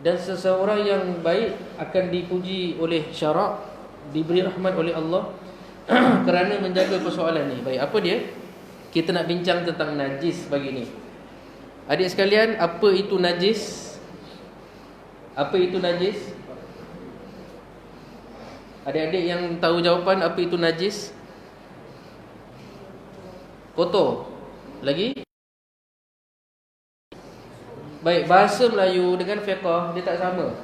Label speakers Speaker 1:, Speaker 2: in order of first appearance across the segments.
Speaker 1: Dan seseorang yang baik akan dipuji oleh syarak, diberi rahmat oleh Allah kerana menjaga persoalan ni. Baik, apa dia? Kita nak bincang tentang najis pagi ni. Adik sekalian, apa itu najis? Apa itu najis? Adik-adik yang tahu jawapan apa itu najis? Kotor. Lagi? Baik, bahasa Melayu dengan fiqh dia tak sama.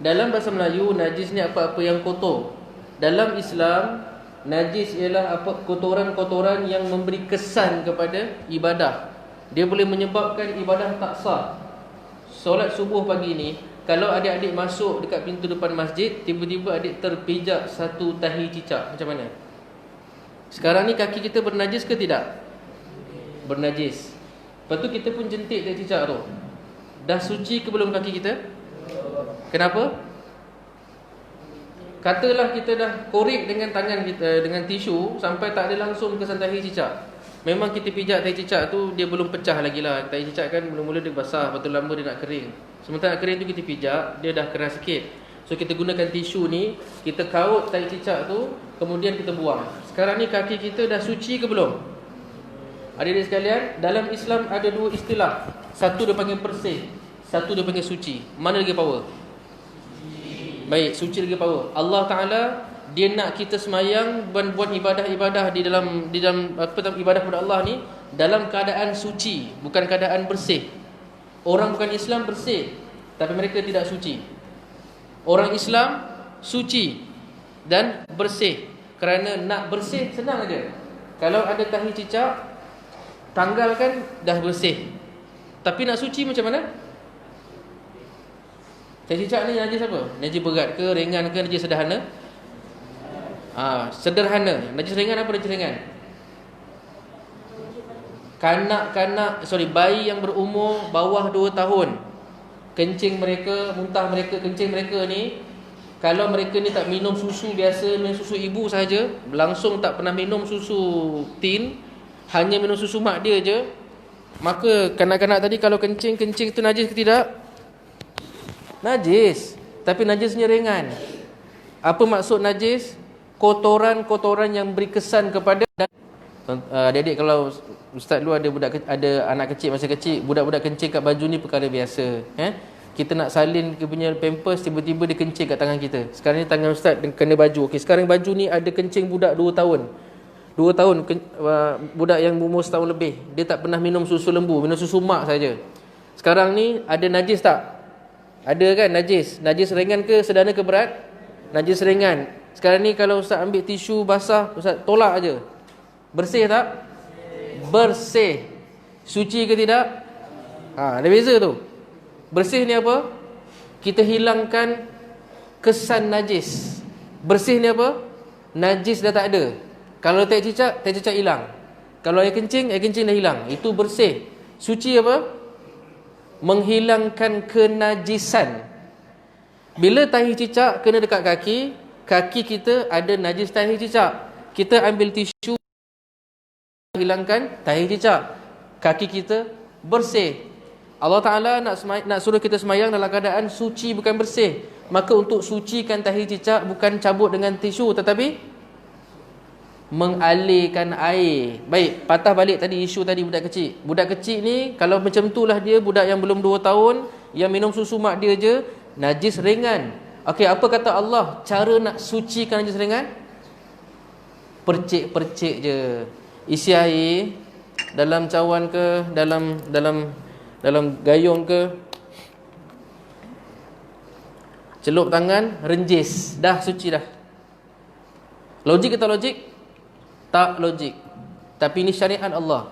Speaker 1: Dalam bahasa Melayu, najis ni apa-apa yang kotor. Dalam Islam, najis ialah apa kotoran-kotoran yang memberi kesan kepada ibadah. Dia boleh menyebabkan ibadah tak sah. Solat subuh pagi ni, kalau adik-adik masuk dekat pintu depan masjid, tiba-tiba adik terpijak satu tahi cicak, macam mana? Sekarang ni kaki kita bernajis ke tidak? Bernajis. Lepas tu kita pun jentik tahi cicak tu. Dah suci ke belum kaki kita? Kenapa? Katalah kita dah korek dengan tangan kita, dengan tisu, sampai tak ada langsung kesan tahi cicak. Memang kita pijak tahi cicak tu, dia belum pecah lagi lah. Tahi cicak kan mula-mula dia basah, lepas tu lama dia nak kering. Sementara nak kering tu kita pijak, dia dah keras sikit. So kita gunakan tisu ni, kita kaut tahi cicak tu, kemudian kita buang. Sekarang ni kaki kita dah suci ke belum? Adik-adik sekalian, dalam Islam ada dua istilah. Satu dia panggil bersih, satu dia panggil suci. Mana lagi power? Baik, suci lagi power. Allah Ta'ala dia nak kita semayang dan buat ibadah-ibadah di dalam ibadah kepada Allah ni dalam keadaan suci, bukan keadaan bersih. Orang bukan Islam bersih, tapi mereka tidak suci. Orang Islam suci dan bersih. Kerana nak bersih senang aja. Kalau ada tahi cicak, tanggalkan, dah bersih. Tapi nak suci macam mana? Tahi cicak ni najis apa? Najis berat ke, ringan ke, najis sederhana? Sederhana. Najis ringan apa najis ringan? Bayi yang berumur bawah 2 tahun, kencing mereka, muntah mereka, kencing mereka ni, kalau mereka ni tak minum susu biasa, minum susu ibu saja, langsung tak pernah minum susu tin, hanya minum susu mak dia je, maka kanak-kanak tadi kalau kencing tu najis ke tidak? Najis, tapi najisnya ringan. Apa maksud najis? Kotoran-kotoran yang beri kesan kepada. Adik-adik, kalau ustaz dulu ada anak kecil masa kecil, budak-budak kencing kat baju ni perkara biasa. Kita nak salin ke punya pampers, tiba-tiba dia kencing kat tangan kita. Sekarang ni tangan ustaz kena baju. Okey, sekarang baju ni ada kencing budak 2 tahun. 2 tahun budak yang umur setahun lebih, dia tak pernah minum susu lembu, minum susu mak saja. Sekarang ni ada najis tak? Ada kan najis? Najis ringan ke sederhana ke berat? Najis ringan. Sekarang ni kalau ustaz ambil tisu basah, ustaz tolak aja. Bersih tak? Bersih. Suci ke tidak? Ada beza tu. Bersih ni apa? Kita hilangkan kesan najis. Bersih ni apa? Najis dah tak ada. Kalau tahi cicak hilang. Kalau air kencing dah hilang. Itu bersih. Suci apa? Menghilangkan kenajisan. Bila tahi cicak kena dekat kaki kita ada najis tahi cicak. Kita ambil tisu, hilangkan tahi cicak, kaki kita bersih. Allah Ta'ala nak suruh kita semayang dalam keadaan suci, bukan bersih. Maka untuk sucikan tahi cicak, bukan cabut dengan tisu, tetapi mengalirkan air. Baik, patah balik tadi isu tadi budak kecil. Budak kecil ni kalau macam tu lah dia, budak yang belum 2 tahun, yang minum susu mak dia je, najis ringan. Okey, apa kata Allah cara nak sucikan najis ringan? Percik-percik je. Isi air dalam cawan ke, dalam gayung ke, celup tangan, renjis, dah suci dah. Logik ke tak logik? Tak logik. Tapi ini syariat Allah.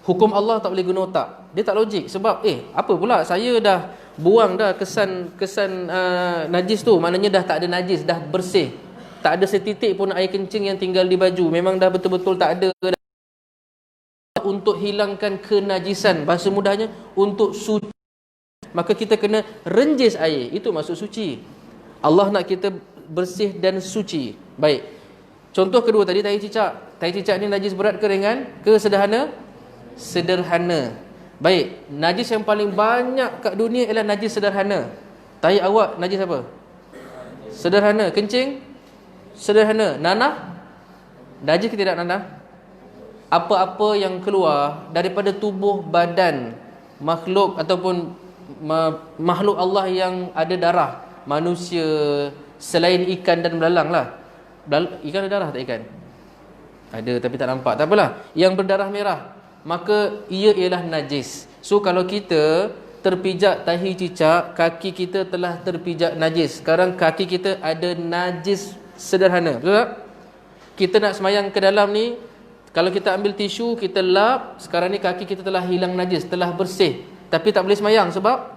Speaker 1: Hukum Allah tak boleh guna otak. Dia tak logik. Sebab apa pula, saya dah buang dah kesan najis tu. Maknanya dah tak ada najis, dah bersih. Tak ada setitik pun air kencing yang tinggal di baju. Memang dah betul-betul tak ada. Untuk hilangkan kenajisan, bahasa mudahnya untuk suci, maka kita kena renjis air. Itu maksud suci. Allah nak kita bersih dan suci. Baik. Contoh kedua tadi, tahi cicak. Tahi cicak ni najis berat ke ringan ke sederhana? Sederhana. Baik, najis yang paling banyak kat dunia ialah najis sederhana. Tahi awak najis apa? Sederhana. Kencing? Sederhana. Nanah? Najis ke tidak nanah? Apa-apa yang keluar daripada tubuh badan makhluk ataupun makhluk Allah yang ada darah, manusia, selain ikan dan belalang lah. Ikan ada darah tak ikan? Ada tapi tak nampak. Tak apalah. Yang berdarah merah, maka ia ialah najis. So kalau kita terpijak tahi cicak, kaki kita telah terpijak najis. Sekarang kaki kita ada najis sederhana. Betul tak? Kita nak semayang ke dalam ni, kalau kita ambil tisu, kita lap, sekarang ni kaki kita telah hilang najis, telah bersih. Tapi tak boleh semayang sebab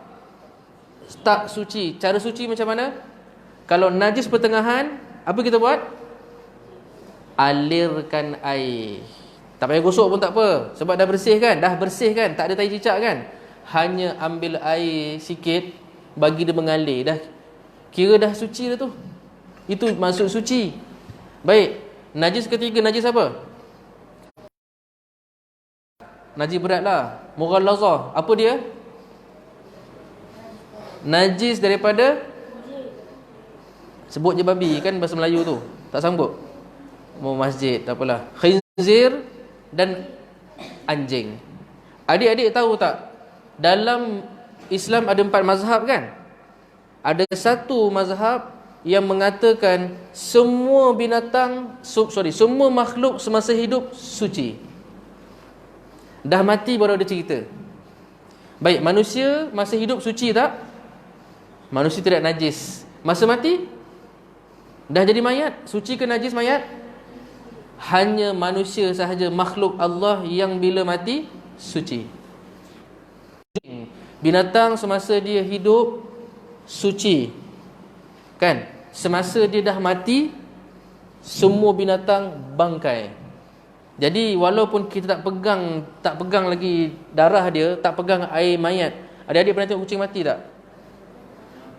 Speaker 1: tak suci. Cara suci macam mana? Kalau najis pertengahan, apa kita buat? Alirkan air. Tak payah gosok pun tak apa, sebab dah bersih kan? Dah bersih kan? Tak ada tahi cicak kan? Hanya ambil air sikit, bagi dia mengalir, dah kira dah suci dah tu. Itu maksud suci. Baik, najis ketiga, najis apa? Najis berat lah, mughallazah. Apa dia? Najis daripada, sebut je babi kan bahasa Melayu tu, tak sanggup. Mau masjid, tak apalah. Khinzir dan anjing. Adik-adik tahu tak, dalam Islam ada 4 mazhab kan? Ada satu mazhab yang mengatakan semua binatang, semua makhluk semasa hidup suci. Dah mati baru ada cerita. Baik, manusia masa hidup suci tak? Manusia tidak najis. Masa mati dah jadi mayat, suci ke najis mayat? Hanya manusia sahaja makhluk Allah yang bila mati suci. Binatang semasa dia hidup suci kan? Semasa dia dah mati, semua binatang bangkai. Jadi walaupun kita tak pegang lagi darah dia, tak pegang air mayat. Adik-adik pernah tengok kucing mati tak?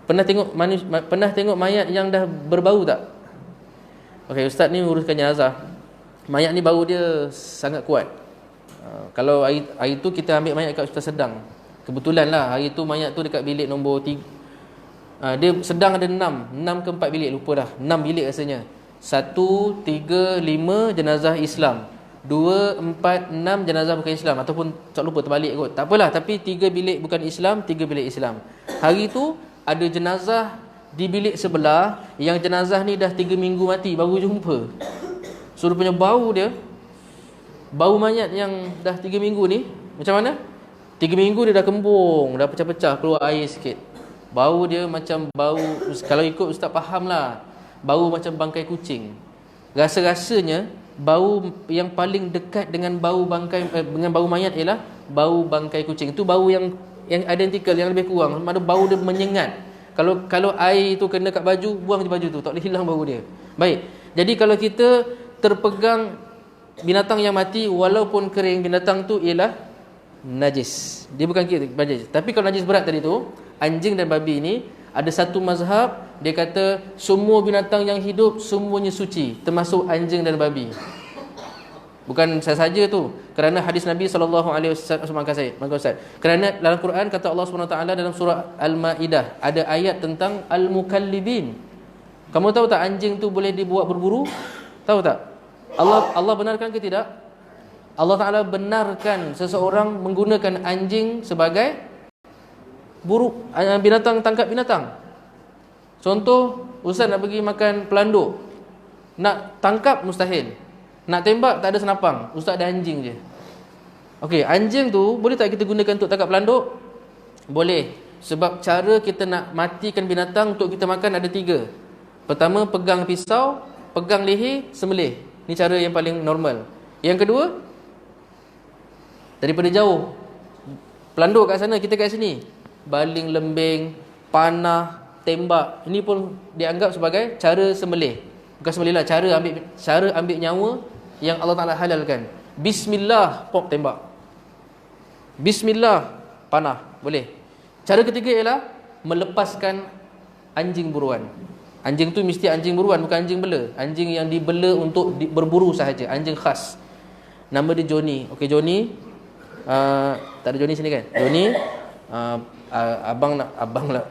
Speaker 1: Pernah tengok mayat yang dah berbau tak? Okey, ustaz ni uruskan jenazah. Mayat ni bau dia sangat kuat. Kalau hari tu kita ambil mayat dekat Hospital Sedang. Kebetulan lah hari tu mayat tu dekat bilik nombor 3. Dia Sedang ada 6 ke 4 bilik, lupa dah. 6 bilik rasanya. 1, 3, 5 jenazah Islam, 2, 4, 6 jenazah bukan Islam. Ataupun tak lupa, terbalik kot. Tak apalah, tapi 3 bilik bukan Islam, 3 bilik Islam. Hari tu ada jenazah di bilik sebelah, yang jenazah ni dah 3 minggu mati baru jumpa. So dia punya bau dia, bau mayat yang dah 3 minggu ni macam mana? 3 minggu dia dah kembung, dah pecah-pecah, keluar air sikit. Bau dia macam bau, kalau ikut ustaz faham lah, bau macam bangkai kucing. Rasa-rasanya bau yang paling dekat dengan bau bangkai, dengan bau mayat ialah bau bangkai kucing. Itu bau yang identical, yang lebih kurang. Mana bau dia menyengat. Kalau air tu kena kat baju, buang je baju tu, tak boleh hilang bau dia. Baik. Jadi kalau kita terpegang binatang yang mati, walaupun kering, binatang tu ialah najis. Dia bukan kira najis. Tapi kalau najis berat tadi tu, anjing dan babi ni, ada satu mazhab, dia kata semua binatang yang hidup semuanya suci, termasuk anjing dan babi. Bukan saya saja tu, kerana hadis Nabi SAW. Kerana dalam Quran kata Allah SWT dalam surah Al-Ma'idah, ada ayat tentang Al-Mukallibin. Kamu tahu tak anjing tu boleh dibuat berburu? Tahu tak? Allah benarkan ke tidak? Allah Ta'ala benarkan seseorang menggunakan anjing sebagai binatang, tangkap binatang. Contoh, ustaz nak pergi makan pelanduk, nak tangkap mustahil, nak tembak tak ada senapang, ustaz ada anjing je. Okey, anjing tu boleh tak kita gunakan untuk tangkap pelanduk? Boleh. Sebab cara kita nak matikan binatang untuk kita makan ada 3. Pertama, pegang pisau, pegang leher, sembelih. Ni cara yang paling normal. Yang kedua, daripada jauh, pelanduk kat sana, kita kat sini, baling lembing, panah, tembak. Ini pun dianggap sebagai cara sembelih. Bukan sembelih lah, cara ambil nyawa yang Allah Ta'ala halalkan. Bismillah, pop, tembak. Bismillah, panah, boleh. Cara ketiga ialah melepaskan anjing buruan. Anjing tu mesti anjing buruan, bukan anjing bela. Anjing yang dibela untuk berburu sahaja, anjing khas. Nama dia Johnny. Okey, Johnny, tak ada Johnny sini kan? Johnny, abang nak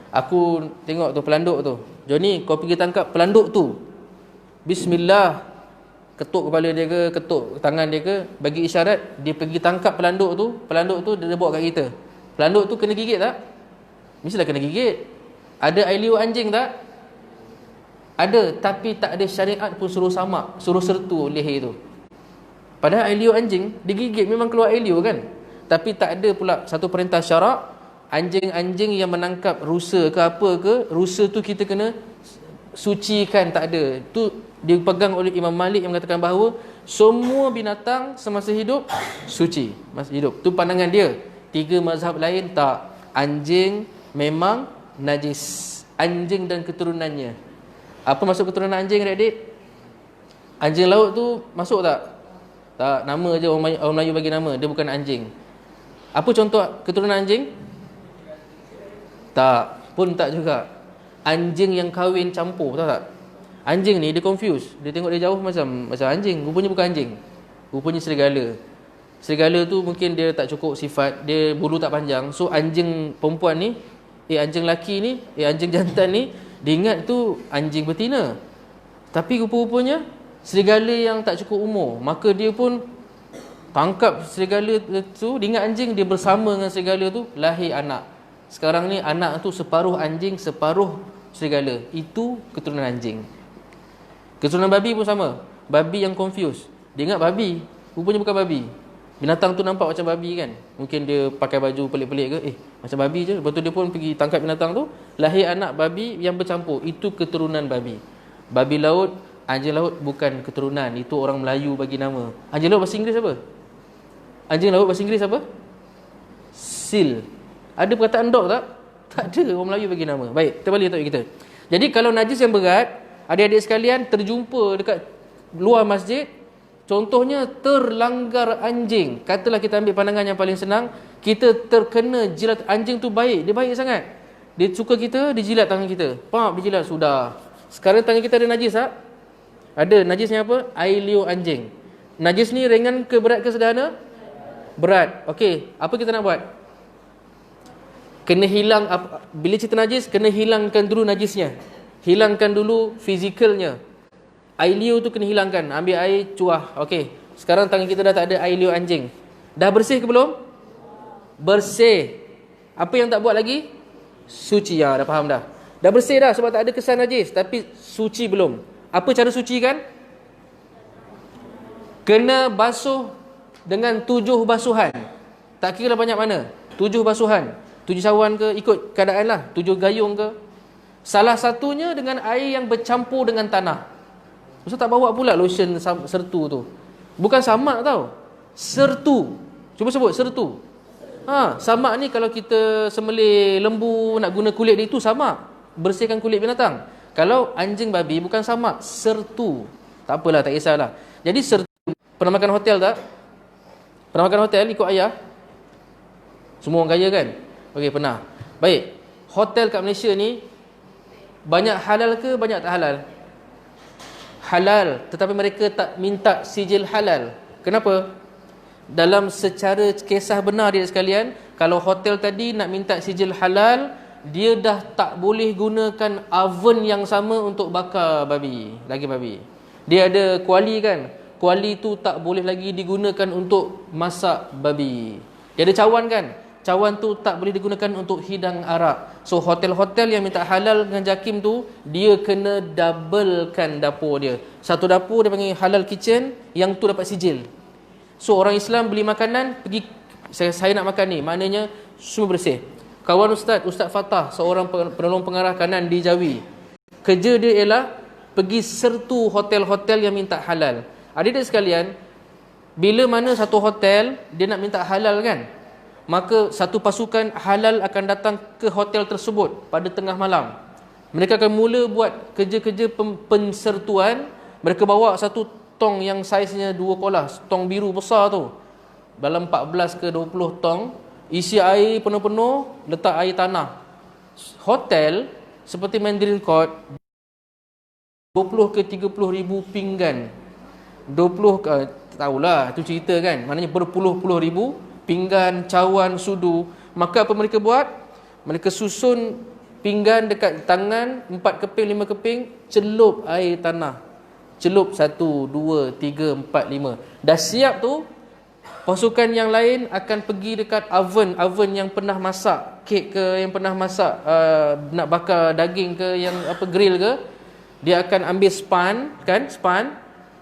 Speaker 1: Aku tengok tu pelanduk tu, Johnny kau pergi tangkap pelanduk tu. Bismillah, ketuk kepala dia ke, ketuk tangan dia ke, bagi isyarat, dia pergi tangkap pelanduk tu. Pelanduk tu dia bawa kat kita. Pelanduk tu kena gigit tak? Mestilah kena gigit. Ada air liur anjing tak? Ada, tapi tak ada syariat pun suruh samak, suruh sertu leher tu. Padahal air liur anjing digigit memang keluar air liur kan. Tapi tak ada pula satu perintah syarak, anjing-anjing yang menangkap rusa ke apa ke, rusa tu kita kena sucikan, tak ada. Tu dipegang oleh Imam Malik yang mengatakan bahawa semua binatang semasa hidup suci, masa hidup. Tu pandangan dia. Tiga mazhab lain tak. Anjing memang najis. Anjing dan keturunannya. Apa maksud keturunan anjing, adik-adik? Anjing laut tu masuk tak? Tak, nama je orang Melayu bagi nama, dia bukan anjing. Apa contoh keturunan anjing? Tak, pun tak juga. Anjing yang kahwin campur, tahu tak? Anjing ni dia confuse. Dia tengok dia jauh macam anjing, rupanya bukan anjing. Rupanya serigala. Serigala tu mungkin dia tak cukup sifat, dia bulu tak panjang. So anjing perempuan ni, anjing lelaki ni, anjing jantan ni, dia ingat tu anjing betina. Tapi rupa-rupanya serigala yang tak cukup umur. Maka dia pun tangkap serigala tu, dia ingat anjing, dia bersama dengan serigala tu, lahir anak. Sekarang ni anak tu separuh anjing, separuh serigala. Itu keturunan anjing. Keturunan babi pun sama. Babi yang confuse, dia ingat babi, rupanya bukan babi. Binatang tu nampak macam babi kan. Mungkin dia pakai baju pelik-pelik ke, macam babi je. Lepas tu dia pun pergi tangkap binatang tu, lahir anak babi yang bercampur. Itu keturunan babi. Babi laut, anjing laut bukan keturunan. Itu orang Melayu bagi nama. Anjing laut bahasa Inggeris apa? Anjing laut bahasa Inggeris apa? Seal. Ada perkataan dog tak? Tak ada, orang Melayu bagi nama. Baik, kita balik topik kita. Jadi kalau najis yang berat, adik-adik sekalian terjumpa dekat luar masjid, contohnya terlanggar anjing. Katalah kita ambil pandangan yang paling senang, kita terkena jilat anjing tu baik, dia baik sangat. Dia suka kita, dia jilat tangan kita. Pap, dia jilat, sudah. Sekarang tangan kita ada najis tak? Ada. Najisnya apa? Air liur anjing. Najis ni ringan ke berat ke sederhana? Berat. Okey, apa kita nak buat? Kena hilang, bila cerita najis, kena hilangkan dulu najisnya. Hilangkan dulu fizikalnya. Air liur tu kena hilangkan. Ambil air, cuah. Okey, sekarang tangan kita dah tak ada air liur anjing. Dah bersih ke belum? Bersih. Apa yang tak buat lagi? Suci. Ya, dah faham dah. Dah bersih dah sebab tak ada kesan najis. Tapi suci belum. Apa cara suci kan? Kena basuh dengan 7 basuhan. Tak kira banyak mana. 7 basuhan. 7 cawan ke, ikut keadaan lah. 7 gayung ke. Salah satunya dengan air yang bercampur dengan tanah. Ustaz tak bawa pula lotion sertu tu. Bukan samak tau. Sertu. Cuba sebut sertu. Samak ni kalau kita sembelih lembu nak guna kulit dia, itu samak. Bersihkan kulit binatang. Kalau anjing babi bukan samak, sertu. Tak apalah, tak kisahlah. Jadi sertu. Pernah makan hotel tak? Pernah makan hotel ikut ayah? Semua orang kaya kan? Okey, pernah. Baik. Hotel kat Malaysia ni banyak halal ke banyak tak halal? Halal, tetapi mereka tak minta sijil halal. Kenapa? Dalam secara kisah benar dia sekalian, kalau hotel tadi nak minta sijil halal, dia dah tak boleh gunakan oven yang sama untuk bakar babi, lagi babi. Dia ada kuali kan? Kuali tu tak boleh lagi digunakan untuk masak babi. Dia ada cawan kan? Cawan tu tak boleh digunakan untuk hidang arak. So hotel-hotel yang minta halal dengan JAKIM tu, dia kena doublekan dapur dia. Satu dapur dia panggil halal kitchen, yang tu dapat sijil. So orang Islam beli makanan, pergi saya nak makan ni, maknanya semua bersih. Kawan Ustaz Fatah, seorang penolong pengarah kanan di Jawi, kerja dia ialah pergi sertu hotel-hotel yang minta halal. Adik-adik sekalian, bila mana satu hotel dia nak minta halal kan, maka satu pasukan halal akan datang ke hotel tersebut pada tengah malam. Mereka akan mula buat kerja-kerja pensertuan. Mereka bawa satu tong yang saiznya 2 kolas, tong biru besar tu, dalam 14 ke 20 tong, isi air penuh-penuh, letak air tanah. Hotel seperti Mandarin Court, 20 ke 30 ribu pinggan. 20 tahulah, tu cerita kan, maknanya berpuluh-puluh ribu pinggan, cawan, sudu. Maka apa mereka buat? Mereka susun pinggan dekat tangan, 4 keping, 5 keping, celup air tanah. Celup 1, 2, 3, 4, 5. Dah siap tu, pasukan yang lain akan pergi dekat oven yang pernah masak kek ke, yang pernah masak nak bakar daging ke, yang grill ke. Dia akan ambil span,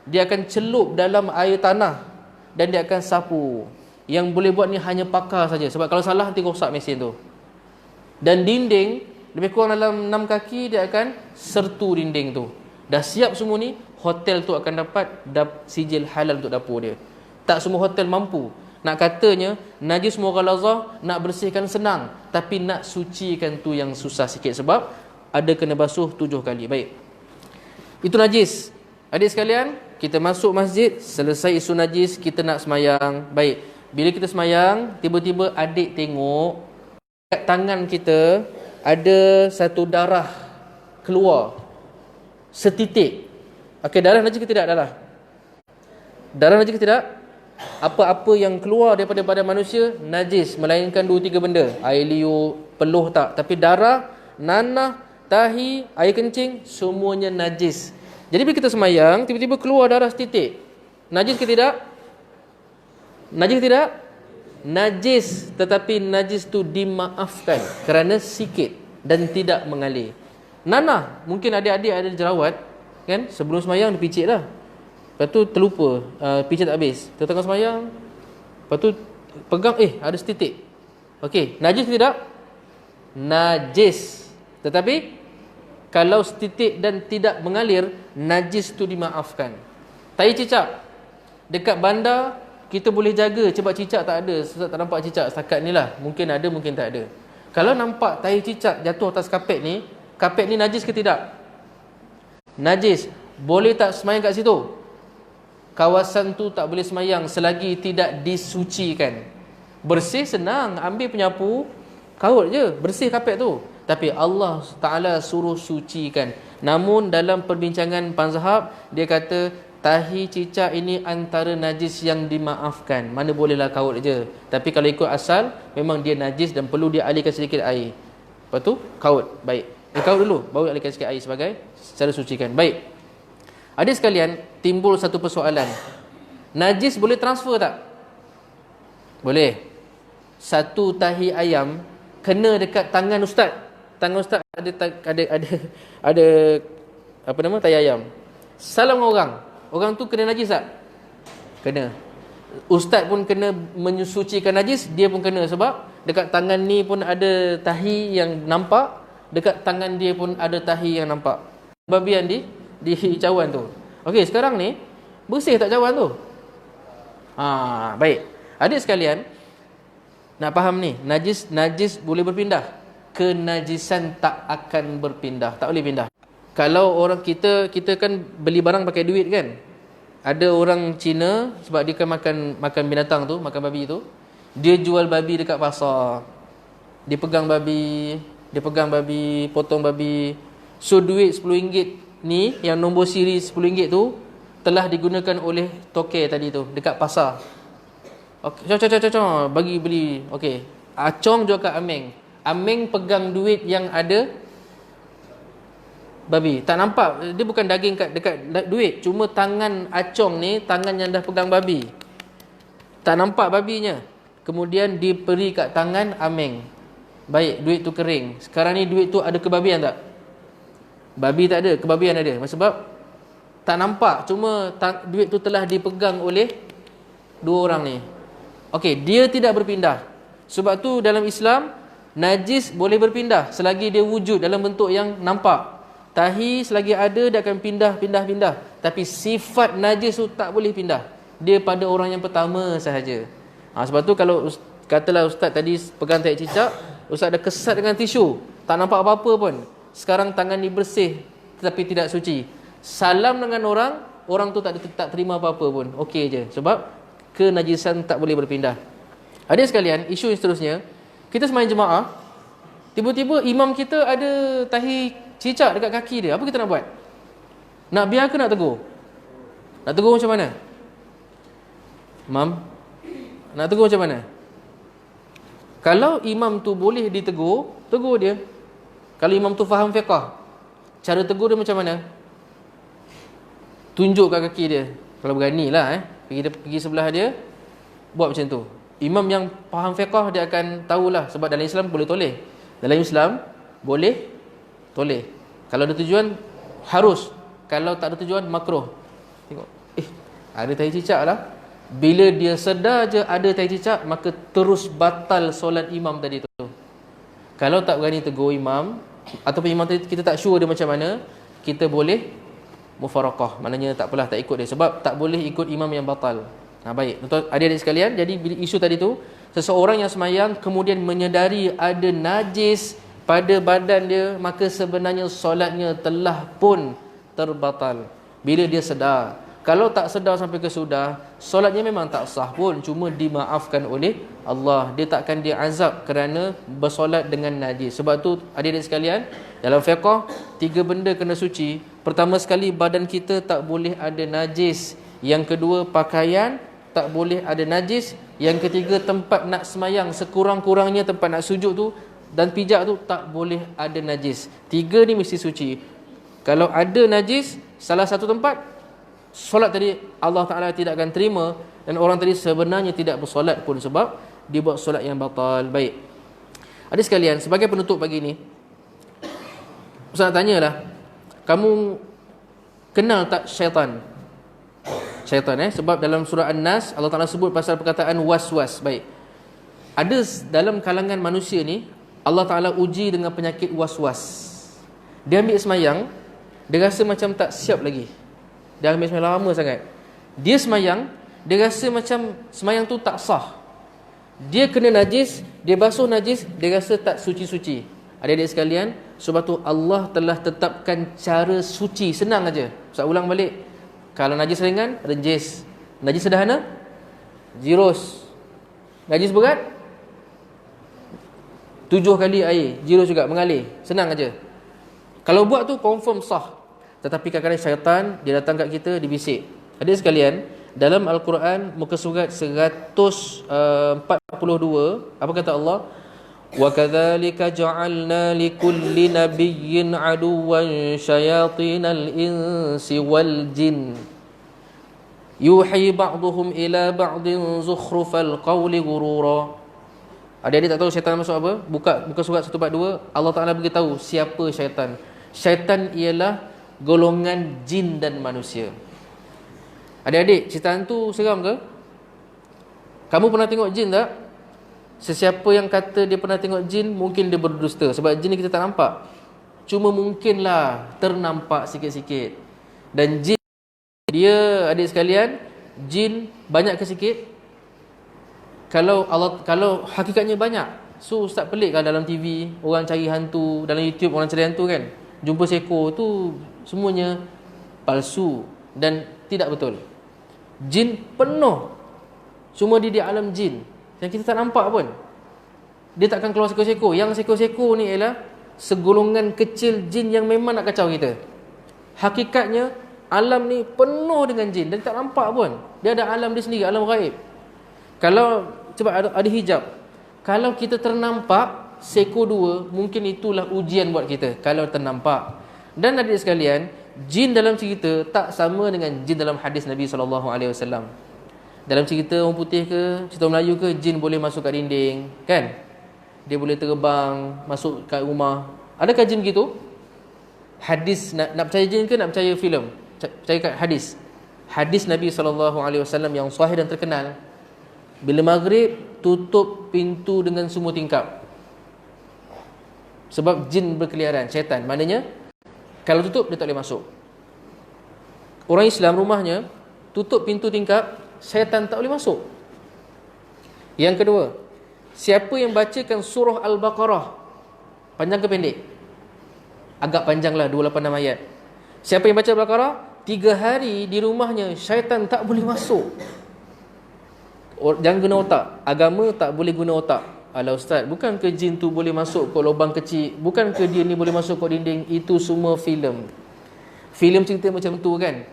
Speaker 1: dia akan celup dalam air tanah dan dia akan sapu. Yang boleh buat ni hanya pakar saja, sebab kalau salah nanti rosak mesin tu. Dan dinding lebih kurang dalam 6 kaki, dia akan sertu dinding tu. Dah siap semua ni, hotel tu akan dapat sijil halal untuk dapur dia. Tak semua hotel mampu. Nak katanya najis mughalazah nak bersihkan senang, tapi nak sucikan tu yang susah sikit, sebab ada kena basuh 7 kali. Baik, itu najis. Adik sekalian, kita masuk masjid, selesai isu najis, kita nak semayang. Baik, bila kita semayang, tiba-tiba adik tengok kat tangan kita ada satu darah keluar setitik. Okey, darah najis ke tidak? Darah najis ke tidak? Apa-apa yang keluar daripada badan manusia najis, melainkan 2-3 benda. Air liur, peluh tak. Tapi darah, nanah, tahi, air kencing, semuanya najis. Jadi bila kita semayang, tiba-tiba keluar darah setitik, najis ke tidak? Najis ke tidak? Najis, tetapi najis tu dimaafkan kerana sikit dan tidak mengalir. Nanah, mungkin adik-adik ada jerawat kan, sebelum semayang dipicit dah, lepas tu terlupa, picit tak habis, tengah semayang, lepas tu pegang, ada setitik. Okey, najis ke tidak? Najis, tetapi kalau setitik dan tidak mengalir, najis tu dimaafkan. Tai cicak dekat bandar, kita boleh jaga sebab cicak tak ada. Sebab tak nampak cicak setakat ni lah, mungkin ada, mungkin tak ada. Kalau nampak tai cicak jatuh atas kapet ni najis ke tidak? Najis. Boleh tak semayang kat situ? Kawasan tu tak boleh semayang selagi tidak disucikan. Bersih senang, ambil penyapu, kaut je, bersih kapet tu. Tapi Allah Ta'ala suruh sucikan. Namun dalam perbincangan Panzahab, dia kata tahi cicak ini antara najis yang dimaafkan. Mana bolehlah kaut je. Tapi kalau ikut asal, memang dia najis dan perlu dia alihkan sedikit air. Lepas tu kaut. Baik, kaut dulu, baru alihkan sedikit air sebagai cara sucikan. Baik, adik sekalian, timbul satu persoalan. Najis boleh transfer tak? Boleh. Satu tahi ayam kena dekat tangan ustaz. Tangan ustaz ada apa nama, tahi ayam. Salam dengan orang tu kena najis tak? Kena. Ustaz pun kena mensucikan najis, dia pun kena, sebab dekat tangan ni pun ada tahi yang nampak, dekat tangan dia pun ada tahi yang nampak. Babian di cawan tu. Okey, sekarang ni bersih tak cawan tu? Baik. Adik sekalian, nak faham ni, najis boleh berpindah. Kenajisan tak akan berpindah, tak boleh pindah. Kalau orang kita kan beli barang pakai duit kan. Ada orang Cina, sebab dia kan makan binatang tu, makan babi tu, dia jual babi dekat pasar. Dia pegang babi, potong babi. So duit RM10 ni, yang nombor siri RM10 tu, telah digunakan oleh tokek tadi tu dekat pasar. Okey, bagi beli. Okey, Acong jual kat Ameng. Ameng pegang duit yang ada babi. Tak nampak, dia bukan daging dekat duit, cuma tangan Acong ni, tangan yang dah pegang babi. Tak nampak babinya. Kemudian diberi kat tangan Ameng. Baik, duit tu kering. Sekarang ni duit tu ada kebabian tak? Babi tak ada, kebabian ada. Sebab tak nampak, cuma duit tu telah dipegang oleh dua orang ni. Okey, dia tidak berpindah. Sebab tu dalam Islam, najis boleh berpindah selagi dia wujud dalam bentuk yang nampak. Tahi selagi ada, dia akan pindah. Tapi sifat najis tu tak boleh pindah. Dia pada orang yang pertama sahaja. Sebab tu kalau katalah ustaz tadi pegang tahi cicak, ustaz ada kesat dengan tisu, tak nampak apa-apa pun. Sekarang tangan ni bersih tetapi tidak suci. Salam dengan orang tu tak terima apa-apa pun. Okey je. Sebab kenajisan tak boleh berpindah. Adik sekalian, isu yang seterusnya, kita semayang jemaah, tiba-tiba imam kita ada tahi cicak dekat kaki dia. Apa kita nak buat? Nak biar ke nak tegur? Nak tegur macam mana? Mam, nak tegur macam mana? Kalau imam tu boleh ditegur, tegur dia. Kalau imam tu faham fiqh, cara tegur dia macam mana? Tunjuk kat kaki dia. Kalau berani lah pergi sebelah dia, buat macam tu. Imam yang faham fiqh dia akan tahulah. Sebab dalam Islam boleh toleh. Dalam Islam boleh toleh. Kalau ada tujuan harus. Kalau tak ada tujuan makruh. Tengok, ada tai cicak lah. Bila dia sedar je ada tai cicak, maka terus batal solat imam tadi tu. Kalau tak berani tegur imam, ataupun imam tadi kita tak sure dia macam mana, kita boleh mufaraqah. Maknanya tak apalah, tak ikut dia. Sebab tak boleh ikut imam yang batal. Baik, tuan adik-adik sekalian, jadi isu tadi tu, seseorang yang semayang kemudian menyedari ada najis pada badan dia, maka sebenarnya solatnya telah pun terbatal. Bila dia sedar. Kalau tak sedar sampai ke sudah, solatnya memang tak sah pun, cuma dimaafkan oleh Allah. Dia takkan diazab kerana bersolat dengan najis. Sebab tu adik-adik sekalian, dalam fiqh 3 benda kena suci. Pertama sekali, badan kita tak boleh ada najis. Yang kedua, pakaian tak boleh ada najis. Yang ketiga, tempat nak semayang, sekurang-kurangnya tempat nak sujud tu dan pijak tu tak boleh ada najis. 3 ni mesti suci. Kalau ada najis salah satu tempat, solat tadi Allah Ta'ala tidak akan terima, dan orang tadi sebenarnya tidak bersolat pun sebab dia buat solat yang batal. Baik, adik sekalian, sebagai penutup pagi ni, Ustaz nak tanyalah, kamu kenal tak syaitan? Syaitan sebab dalam surah An-Nas Allah Ta'ala sebut pasal perkataan was-was. Baik, ada dalam kalangan manusia ni Allah Ta'ala uji dengan penyakit was-was. Dia ambil semayang, dia rasa macam tak siap lagi. Dia ambil semayang lama sangat. Dia semayang, dia rasa macam semayang tu tak sah. Dia kena najis, dia basuh najis, dia rasa tak suci-suci. Adik-adik sekalian, sebab tu Allah telah tetapkan cara suci. Senang aja. Saya ulang balik. Kalau najis ringan, renjis. Najis sederhana, jirus. Najis berat, 7 kali air, jirus juga, mengalir. Senang aja. Kalau buat tu confirm sah. Tetapi kadang-kadang syaitan dia datang kat kita, dibisik. Adik sekalian, dalam Al-Quran muka surat 142, apa kata Allah? Wa kadzalika ja'alna likulli nabiyyin aduwwan syayatinal insi wal jin yuhi ba'dhum ila ba'din zukhrufal qawli ghurura. Adik-adik tak tahu syaitan masuk apa? Buka surat 142, Allah Ta'ala beritahu siapa syaitan. Syaitan ialah golongan jin dan manusia. Adik-adik, cerita hantu seram ke? Kamu pernah tengok jin tak? Sesiapa yang kata dia pernah tengok jin, mungkin dia berdusta. Sebab jin ni kita tak nampak, cuma mungkinlah ternampak sikit-sikit. Dan jin dia, adik sekalian, jin banyak ke sikit? Kalau hakikatnya banyak. So ustaz pelik kan dalam TV orang cari hantu, dalam YouTube orang cari hantu kan, jumpa seekor tu semuanya palsu dan tidak betul. Jin penuh, cuma dia di alam jin yang kita tak nampak pun. Dia takkan keluar seko-seko. Yang seko-seko ni ialah segolongan kecil jin yang memang nak kacau kita. Hakikatnya alam ni penuh dengan jin dan tak nampak pun. Dia ada alam dia sendiri, alam gaib. Kalau sebab ada hijab, kalau kita ternampak seko 2, mungkin itulah ujian buat kita kalau ternampak. Dan adik sekalian, jin dalam cerita tak sama dengan jin dalam hadis Nabi SAW. Dalam cerita orang putih ke, cerita Melayu ke, jin boleh masuk kat dinding, kan? Dia boleh terbang masuk kat rumah. Adakah jin begitu? Hadis, nak percaya jin ke nak percaya filem? Percaya kat hadis. Hadis Nabi SAW yang sahih dan terkenal, bila maghrib tutup pintu dengan semua tingkap. Sebab jin berkeliaran, syaitan. Maknanya kalau tutup dia tak boleh masuk. Orang Islam rumahnya tutup pintu tingkap, syaitan tak boleh masuk. Yang kedua, siapa yang bacakan surah Al-Baqarah, panjang ke pendek? Agak panjanglah, 28 ayat. Siapa yang baca Al-Baqarah 3 hari di rumahnya, syaitan tak boleh masuk. Jangan guna otak. Agama tak boleh guna otak. Alah ustaz, bukan ke jin tu boleh masuk ke lubang kecil? Bukan ke dia ni boleh masuk ke dinding? Itu semua filem. Filem cerita macam tu kan.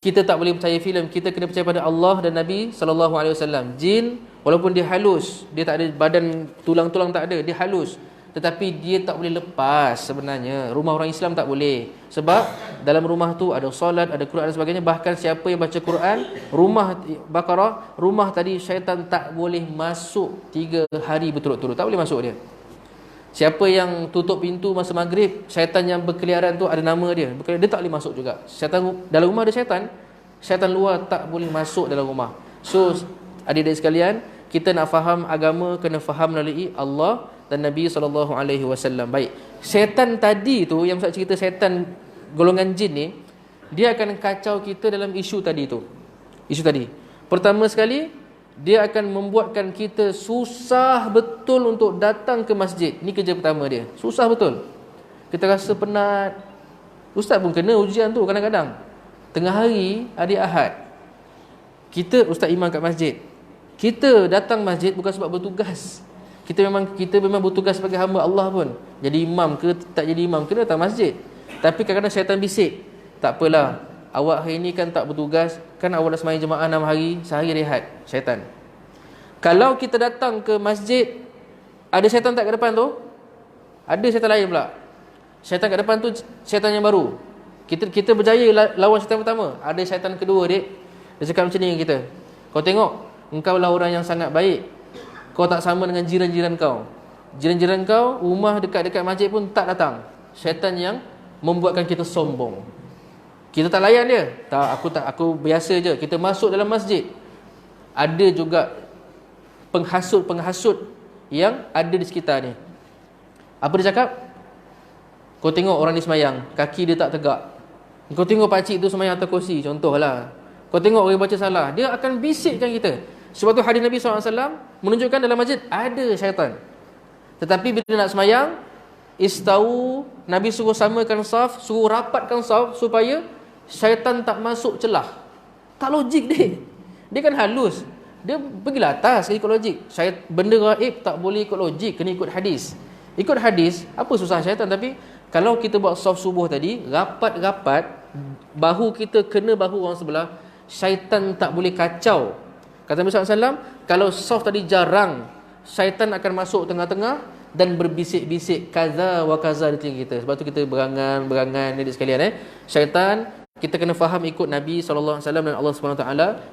Speaker 1: Kita tak boleh percaya filem. Kita kena percaya pada Allah dan Nabi SAW. Jin, walaupun dia halus, dia tak ada badan, tulang-tulang tak ada, dia halus, Tetapi dia tak boleh lepas sebenarnya. Rumah orang Islam tak boleh. Sebab dalam rumah tu ada solat, ada Quran dan sebagainya. Bahkan siapa yang baca Quran, rumah Baqarah, rumah tadi syaitan tak boleh masuk 3 hari berturut-turut. Tak boleh masuk dia. Siapa yang tutup pintu masa maghrib, syaitan yang berkeliaran tu ada nama dia. Dia tak boleh masuk juga. Syaitan dalam rumah ada syaitan, syaitan luar tak boleh masuk dalam rumah. So adik-adik sekalian, kita nak faham agama kena faham melalui Allah dan Nabi SAW. Baik, syaitan tadi tu, yang Ustaz cerita syaitan golongan jin ni, dia akan kacau kita dalam isu tadi tu. Isu tadi, pertama sekali, dia akan membuatkan kita susah betul untuk datang ke masjid. Ni kerja pertama dia, susah betul. Kita rasa penat. Ustaz pun kena ujian tu kadang-kadang. Tengah hari, hari Ahad, kita ustaz imam kat masjid, kita datang masjid bukan sebab bertugas. Kita memang bertugas sebagai hamba Allah pun. Jadi imam ke tak jadi imam, kena datang masjid. Tapi kadang-kadang syaitan bisik, tak apalah, awak hari ni kan tak bertugas, kan awak dah sembahyang jemaah 6 hari, sehari rehat. Syaitan. Kalau kita datang ke masjid, ada syaitan tak kat depan tu? Ada syaitan lain pula. Syaitan kat depan tu syaitan yang baru. Kita berjaya lawan syaitan pertama, ada syaitan kedua, dek. Dia cakap macam ni dengan kita, kau tengok, engkau lah orang yang sangat baik, kau tak sama dengan jiran-jiran kau. Jiran-jiran kau rumah dekat-dekat masjid pun tak datang. Syaitan yang membuatkan kita sombong. Kita tak layan dia. Aku biasa je. Kita masuk dalam masjid, ada juga penghasut-penghasut yang ada di sekitar ni. Apa dia cakap? Kau tengok orang ni semayang, kaki dia tak tegak. Kau tengok pakcik tu semayang atas kursi, contohlah. Kau tengok orang baca salah. Dia akan bisikkan kita. Sebab tu hadis Nabi SAW menunjukkan dalam masjid ada syaitan. Tetapi bila nak semayang, istau, Nabi suruh samakan saf, suruh rapatkan saf supaya syaitan tak masuk celah. Tak logik dia. Dia kan halus. Dia pergilah atas ikut logik. Benda gaib tak boleh ikut logik, kena ikut hadis. Ikut hadis, apa susah syaitan? Tapi kalau kita buat saf subuh tadi, rapat-rapat, bahu kita kena bahu orang sebelah, syaitan tak boleh kacau. Kata Nabi SAW, kalau saf tadi jarang, syaitan akan masuk tengah-tengah dan berbisik-bisik kaza wa kaza di telinga kita. Sebab tu kita berangan ni sekalian. Syaitan, kita kena faham ikut Nabi SAW dan Allah SWT.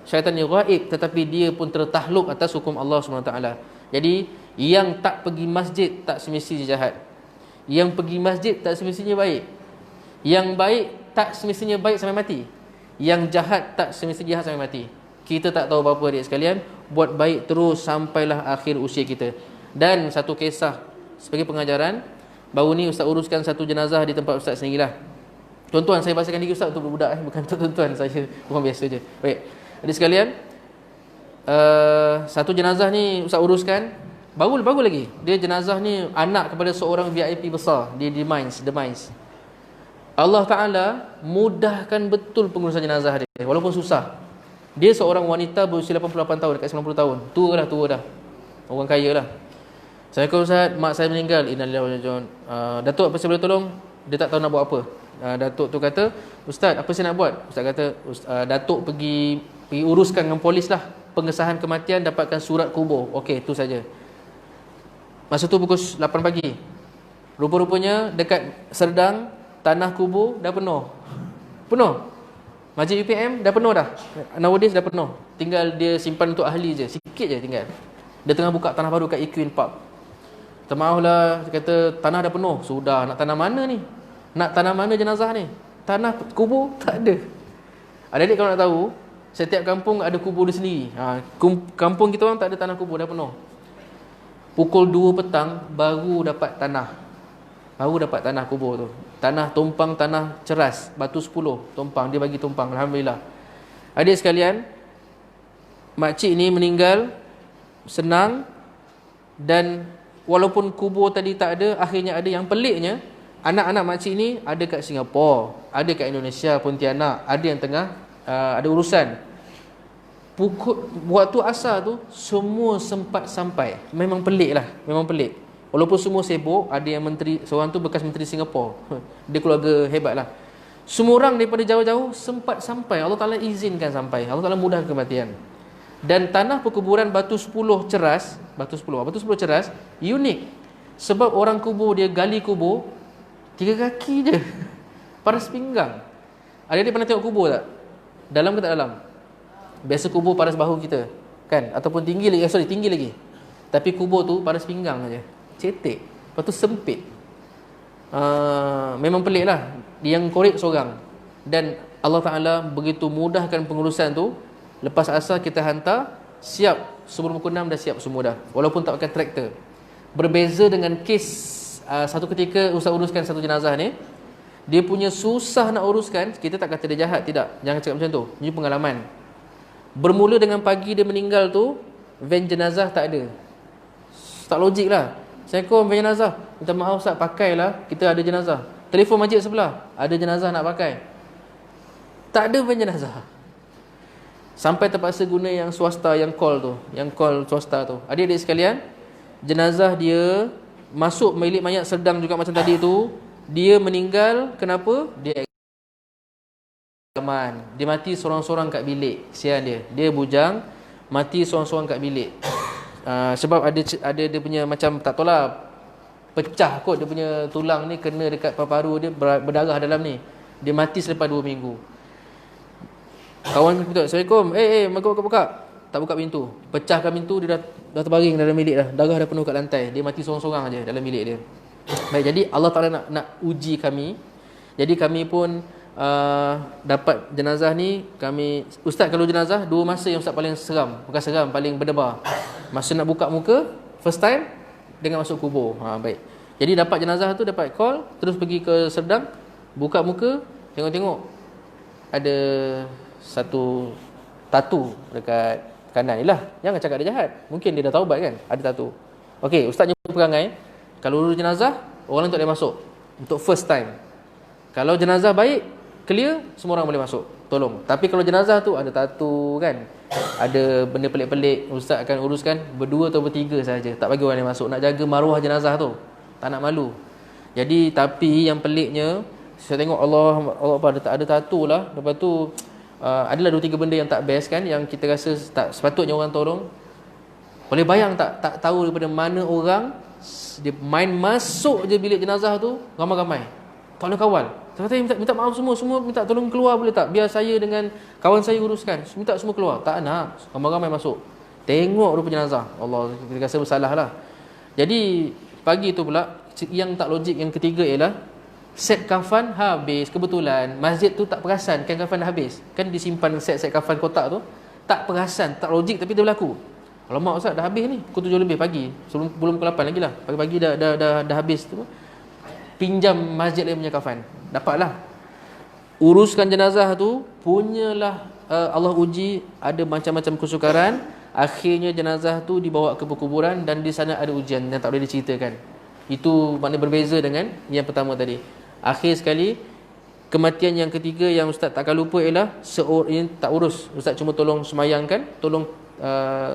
Speaker 1: Syaitan ni gaib, tetapi dia pun tertakluk atas hukum Allah SWT. Jadi yang tak pergi masjid tak semestinya jahat. Yang pergi masjid tak semestinya baik. Yang baik tak semestinya baik sampai mati. Yang jahat tak semestinya jahat sampai mati. Kita tak tahu apa-apa, adik sekalian. Buat baik terus sampailah akhir usia kita. Dan satu kisah sebagai pengajaran, baru ni ustaz uruskan satu jenazah di tempat ustaz sendirilah. Tuan-tuan, saya bahasakan diri ustaz untuk budak bukan untuk tuan-tuan, saya orang biasa je. Baik, adik sekalian, satu jenazah ni ustaz uruskan, baru lagi. Dia jenazah ni anak kepada seorang VIP besar di The Mines. Allah Ta'ala mudahkan betul pengurusan jenazah dia, walaupun susah. Dia seorang wanita berusia 88 tahun, dekat 90 tahun. Tua dah. Orang kaya lah. Assalamualaikum Ustaz, mak saya meninggal. Innalillahi wa inna ilaihi raji'un. Datuk, apa saya boleh tolong? Dia tak tahu nak buat apa. Datuk tu kata, Ustaz, apa saya nak buat? Ustaz kata, Datuk pergi uruskan dengan polis lah, pengesahan kematian, dapatkan surat kubur. Okey, tu saja. Masa tu pukul 8 pagi. Rupa-rupanya dekat Serdang, tanah kubur dah penuh. Masjid UPM dah penuh dah. Nowadays dah penuh. Tinggal dia simpan untuk ahli je. Sikit je tinggal. Dia tengah buka tanah baru kat Equine Park. Maaf lah, dia kata tanah dah penuh. Sudah, nak tanah mana ni? Nak tanah mana jenazah ni? Tanah kubur tak ada. Adik-adik kalau nak tahu, setiap kampung ada kubur dia sendiri. Kampung kita orang tak ada tanah kubur, dah penuh. Pukul 2 petang baru dapat tanah kubur tu. Tanah tumpang, tanah ceras, batu 10 tumpang, dia bagi tumpang, alhamdulillah. Adik sekalian, makcik ni meninggal senang, dan walaupun kubur tadi tak ada, akhirnya ada. Yang peliknya, anak-anak makcik ni ada kat Singapura, ada kat Indonesia, Pontianak, ada yang tengah ada urusan. Waktu asar tu semua sempat sampai. Memang pelik. Walaupun semua sibuk, ada yang menteri, seorang tu bekas menteri Singapura, dia keluarga hebat lah. Semua orang daripada jauh-jauh sempat sampai. Allah Ta'ala izinkan sampai. Allah Ta'ala mudahkan kematian. Dan tanah perkuburan batu 10 ceras, unik. Sebab orang kubur, dia gali kubur 3 kaki je. Paras pinggang. Adik-adik pernah tengok kubur tak? Dalam ke tak dalam? Biasa kubur paras bahu kita, kan? Ataupun tinggi lagi, tinggi lagi. Tapi kubur tu paras pinggang aja. Cetek. Lepas tu sempit. Memang pelik lah. Yang korek seorang. Dan Allah Ta'ala begitu mudahkan pengurusan tu. Lepas asar kita hantar, siap. Sebelum pukul 6 dah siap semua dah. Walaupun tak pakai traktor. Berbeza dengan kes satu ketika Ustaz uruskan satu jenazah ni. Dia punya susah nak uruskan. Kita tak kata dia jahat, tidak. Jangan cakap macam tu. Ini pengalaman. Bermula dengan pagi dia meninggal tu, van jenazah tak ada. Tak logik lah. Assalamualaikum, van jenazah. Minta maaf Ustaz, pakailah, kita ada jenazah. Telefon masjid sebelah, ada jenazah nak pakai. Tak ada van jenazah. Sampai terpaksa guna yang swasta, yang call tu. Yang call swasta tu. Adik-adik sekalian, jenazah dia masuk bilik mayat sedang juga macam tadi tu. Dia meninggal, kenapa? Dia mati seorang-seorang kat bilik. Kesian dia. Dia bujang, mati seorang-seorang kat bilik. Sebab ada dia punya macam, tak tahu lah, pecah kot dia punya tulang ni, kena dekat paru-paru dia, berdarah dalam ni. Dia mati selepas 2 minggu. Kawan kita, Assalamualaikum, buka. Tak buka pintu. Pecahkan pintu, dia dah terbaring dalam bilik dah. Darah dah penuh kat lantai. Dia mati seorang-seorang aja dalam bilik dia. Baik, jadi Allah Ta'ala nak uji kami. Jadi kami pun dapat jenazah ni. Ustaz, kalau jenazah, 2 masa yang Ustaz paling seram. Bukan seram, paling berdebar. Masa nak buka muka, first time, dengan masuk kubur. Baik. Jadi dapat jenazah tu, dapat call, terus pergi ke Serdang, buka muka, tengok-tengok ada satu tatu dekat kanan. Yelah, jangan cakap dia jahat. Mungkin dia dah taubat kan, ada tatu. Okey, Ustaz jumpa perangai, kalau urus jenazah, orang lain tak boleh masuk. Untuk first time. Kalau jenazah baik, clear, semua orang boleh masuk. Tolong. Tapi kalau jenazah tu ada tatu kan, ada benda pelik-pelik, Ustaz akan uruskan berdua atau bertiga saja. Tak bagi orang lain masuk. Nak jaga maruah jenazah tu. Tak nak malu. Jadi, tapi yang peliknya, saya tengok Allah ada tatu lah. Lepas tu, adalah 2-3 benda yang tak best kan, yang kita rasa tak sepatutnya orang tolong. Boleh bayang tak tahu daripada mana orang dia main masuk je bilik jenazah tu, ramai-ramai. Tak boleh kawal. Saya kata minta maaf semua minta tolong keluar boleh tak? Biar saya dengan kawan saya uruskan. Minta semua keluar. Tak nak. Ramai-ramai masuk. Tengok rupa jenazah. Allah, kita rasa bersalah lah. Jadi pagi tu pula, yang tak logik yang ketiga ialah set kafan habis. Kebetulan masjid tu tak perasan kan kafan dah habis. Kan disimpan set-set kafan kotak tu. Tak perasan, tak logik, tapi dia berlaku. Alamak Ustaz, dah habis ni. Pukul 7 lebih pagi. Belum pukul 8 lagi lah. Pagi-pagi dah habis tu. Pinjam masjid lain punya kafan. Dapatlah. Uruskan jenazah tu, punyalah Allah uji, ada macam-macam kesukaran. Akhirnya jenazah tu dibawa ke perkuburan dan di sana ada ujian yang tak boleh diceritakan. Itu makna berbeza dengan yang pertama tadi. Akhir sekali, kematian yang ketiga yang Ustaz takkan lupa ialah seorang tak urus. Ustaz cuma tolong semayangkan, tolong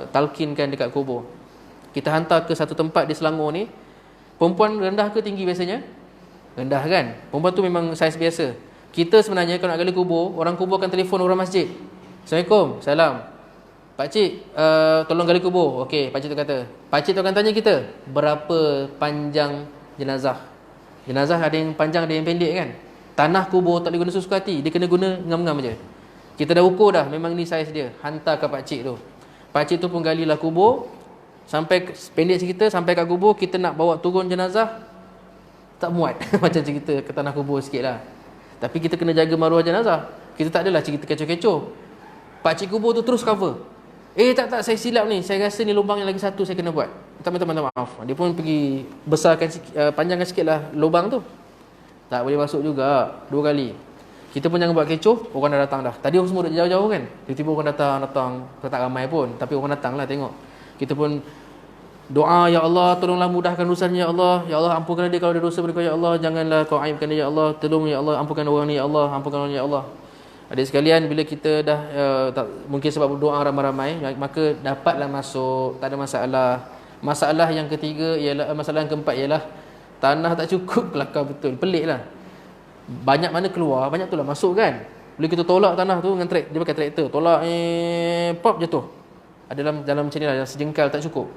Speaker 1: talkinkan dekat kubur. Kita hantar ke satu tempat di Selangor ni. Perempuan rendah ke tinggi biasanya? Rendah kan? Perempuan tu memang saiz biasa. Kita sebenarnya kalau nak gali kubur, orang kubur akan telefon orang masjid. Assalamualaikum, salam. Pakcik, tolong gali kubur. Okey, pakcik tu kata. Pakcik tu akan tanya kita, berapa panjang jenazah? Jenazah ada yang panjang, ada yang pendek kan? Tanah kubur tak boleh guna sesuka hati. Dia kena guna ngam-ngam je. Kita dah ukur dah, memang ni saiz dia. Hantar ke pakcik tu. Pakcik tu pun galilah kubur. Sampai pendek cerita, sampai kat kubur, kita nak bawa turun jenazah, tak muat. Macam cerita ke tanah kubur sikit lah. Tapi kita kena jaga maruah jenazah. Kita tak adalah cerita kecoh-kecoh. Pakcik kubur tu terus cover. Tak, saya silap ni. Saya rasa ni lubang yang lagi satu saya kena buat. Minta maaf. Dia pun pergi besarkan panjangkan sikit lah lubang tu. Tak boleh masuk juga 2 kali. Kita pun jangan buat kecoh. Orang dah datang dah. Tadi orang semua duduk jauh-jauh kan. Tiba-tiba orang datang. Tak ramai pun, tapi orang datang lah tengok. Kita pun doa, ya Allah, tolonglah mudahkan urusannya ya Allah. Ya Allah, ampunkan dia kalau ada dosa berdekat ya Allah. Janganlah kau aibkan dia ya Allah. Tolong ya Allah, ampunkan orang ni ya Allah. Ampunkan orang ni ya Allah. Adik sekalian, bila kita dah mungkin sebab berdoa ramai-ramai, maka dapatlah masuk, tak ada masalah. Masalah yang ketiga ialah, masalah yang keempat ialah tanah tak cukup. Kelakar betul, pelik lah. Banyak mana keluar, banyak tu lah masuk kan. Bila kita tolak tanah tu dengan dia pakai traktor, tolak pop jatuh. Ada dalam macam ni lah, sejengkal tak cukup.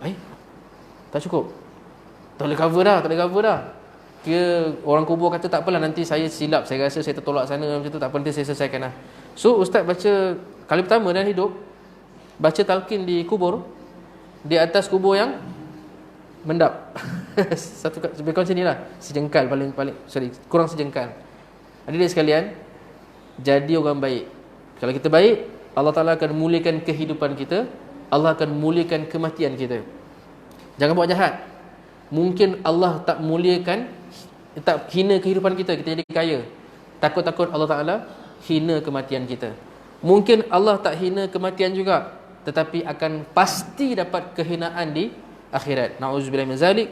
Speaker 1: Tak cukup. Tak boleh cover dah, tak boleh cover dah. Kira orang kubur kata tak apalah, nanti saya silap, saya rasa saya tertolak sana macam tu, tak apa, nanti saya selesaikan lah. So ustaz baca kali pertama dalam hidup, baca talqin di kubur, di atas kubur yang mendap. Satu lebih kurang macam ni lah, sejengkal, paling sorry, kurang sejengkal. Adik-adik sekalian, jadi orang baik. Kalau kita baik, Allah Ta'ala akan muliakan kehidupan kita, Allah akan muliakan kematian kita. Jangan buat jahat. Mungkin Allah tak muliakan, tak hina kehidupan kita, kita jadi kaya. Takut-takut Allah Ta'ala hina kematian kita. Mungkin Allah tak hina kematian juga, tetapi akan pasti dapat kehinaan di akhirat. Na'udzubillah min zalik.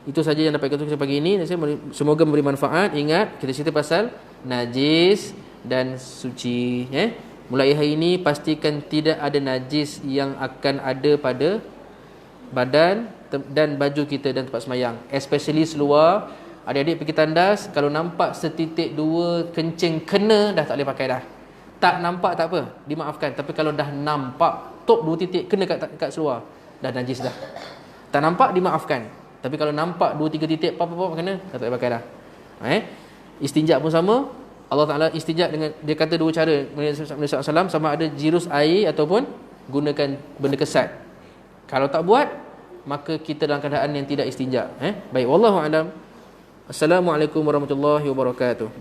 Speaker 1: Itu saja yang dapat kita pagi ini. Semoga memberi manfaat. Ingat, kita cerita pasal najis dan suci. Mulai hari ini pastikan tidak ada najis yang akan ada pada badan dan baju kita dan tempat semayang, especially seluar. Adik-adik pergi tandas, kalau nampak setitik dua kencing kena, dah tak boleh pakai dah. Tak nampak tak apa, dimaafkan. Tapi kalau dah nampak top dua titik kena kat seluar, dah najis dah. Tak nampak dimaafkan. Tapi kalau nampak dua tiga titik apa-apa kena, dah tak boleh pakai dah. Istinja pun sama. Allah Ta'ala istinja dengan, dia kata dua cara, Nabi SAW, sama ada jirus air ataupun gunakan benda kesat. Kalau tak buat, maka kita dalam keadaan yang tidak istinja. Baik, wallahu a'lam. Assalamualaikum warahmatullahi wabarakatuh.